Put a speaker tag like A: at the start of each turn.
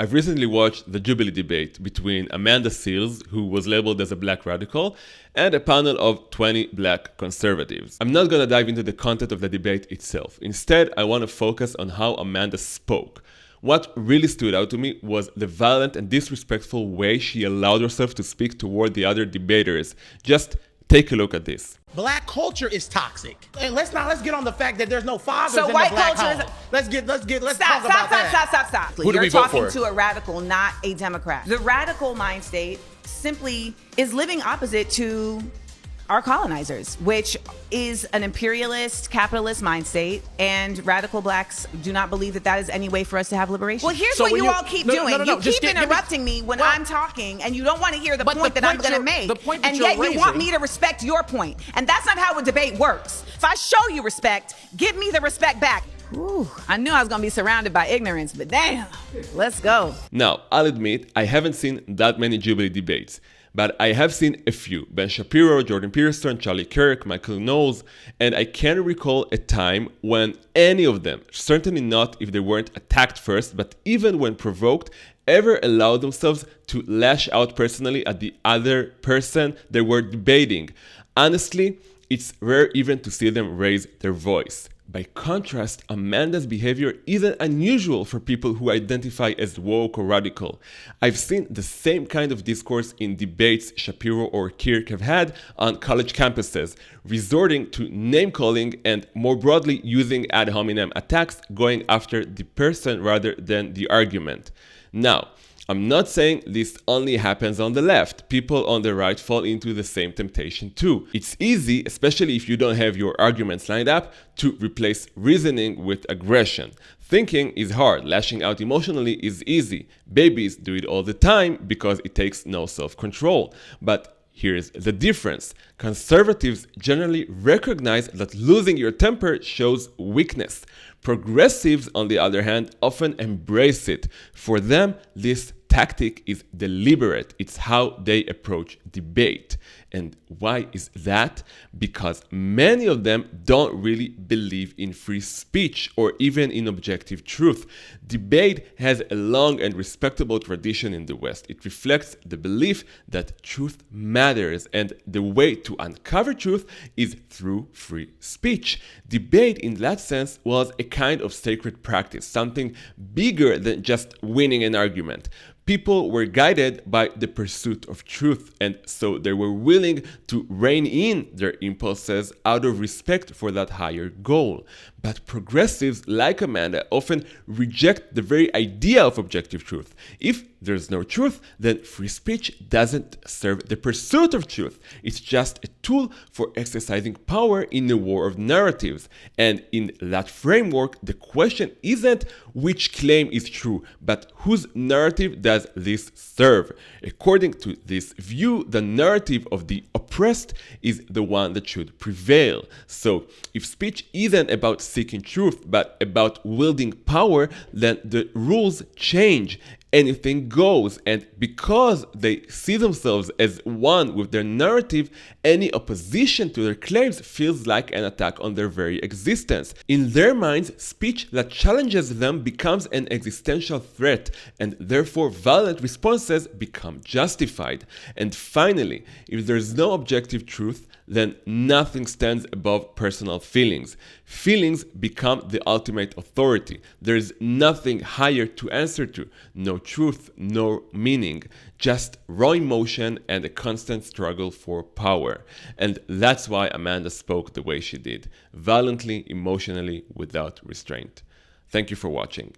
A: I've recently watched the Jubilee debate between Amand Seals, who was labeled as a black radical, and a panel of 20 black conservatives. I'm not gonna dive into the content of the debate itself. Instead, I want to focus on how Amanda spoke. What really stood out to me was the violent and disrespectful way she allowed herself to speak toward the other debaters. Just take a look at this.
B: Black culture is toxic. And let's get on the fact that there's no fathers
C: so
B: in
C: white
B: the black
C: culture
B: home. Let's talk
C: stop,
B: about that.
C: Stop.
D: Who do
C: You're
D: we vote
C: talking
D: for?
C: to a radical, not a Democrat. The radical mind state simply is living opposite to our colonizers, which is an imperialist, capitalist mind state, and radical blacks do not believe that that is any way for us to have liberation. Well, here's
B: So
C: what
B: when
C: you
B: you-
C: all keep
B: no,
C: doing.
B: no, no, no,
C: You
B: just
C: keep
B: give me-
C: interrupting me when
B: Well-
C: I'm talking, and you don't want to hear the
B: But the
C: point that I'm
B: point
C: going to
B: you're-
C: make.
B: the point that
C: and
B: you're
C: yet you want
B: raising-
C: me to respect your point. And that's not how a debate works. If I show you respect, give me the respect back. Ooh, I knew I was going to be surrounded by ignorance, but damn, let's go.
A: Now, I'll admit, I haven't seen that many Jubilee debates, but I have seen a few. Ben Shapiro, Jordan Peterson, Charlie Kirk, Michael Knowles, and I can't recall a time when any of them, certainly not if they weren't attacked first, but even when provoked, ever allowed themselves to lash out personally at the other person they were debating. Honestly, it's rare even to see them raise their voice. By contrast, Amanda's behavior isn't unusual for people who identify as woke or radical. I've seen the same kind of discourse in debates Shapiro or Kirk have had on college campuses, resorting to name-calling and more broadly using ad hominem attacks, going after the person rather than the argument. Now, I'm not saying this only happens on the left. People on the right fall into the same temptation too. It's easy, especially if you don't have your arguments lined up, to replace reasoning with aggression. Thinking is hard. Lashing out emotionally is easy. Babies do it all the time because it takes no self-control. But here's the difference. Conservatives generally recognize that losing your temper shows weakness. Progressives, on the other hand, often embrace it. For them, this tactic is deliberate. It's how they approach debate. And why is that? Because many of them don't really believe in free speech or even in objective truth. Debate has a long and respectable tradition in the West. It reflects the belief that truth matters, and the way to uncover truth is through free speech. Debate, in that sense, was a kind of sacred practice, something bigger than just winning an argument. People were guided by the pursuit of truth, and so they were willing to rein in their impulses out of respect for that higher goal. But progressives like Amanda often reject the very idea of objective truth. If there's no truth, then free speech doesn't serve the pursuit of truth. It's just a tool for exercising power in a war of narratives. And in that framework, the question isn't which claim is true, but whose narrative does this serve? According to this view, the narrative of the oppressed is the one that should prevail. So if speech isn't about seeking truth, but about wielding power, then the rules change. Anything goes, and because they see themselves as one with their narrative, any opposition to their claims feels like an attack on their very existence. In their minds, speech that challenges them becomes an existential threat, and therefore violent responses become justified. And finally, if there's no objective truth, then nothing stands above personal feelings. Feelings become the ultimate authority. There's nothing higher to answer to. No truth, no meaning, just raw emotion and a constant struggle for power. And that's why Amanda spoke the way she did, violently, emotionally, without restraint. Thank you for watching.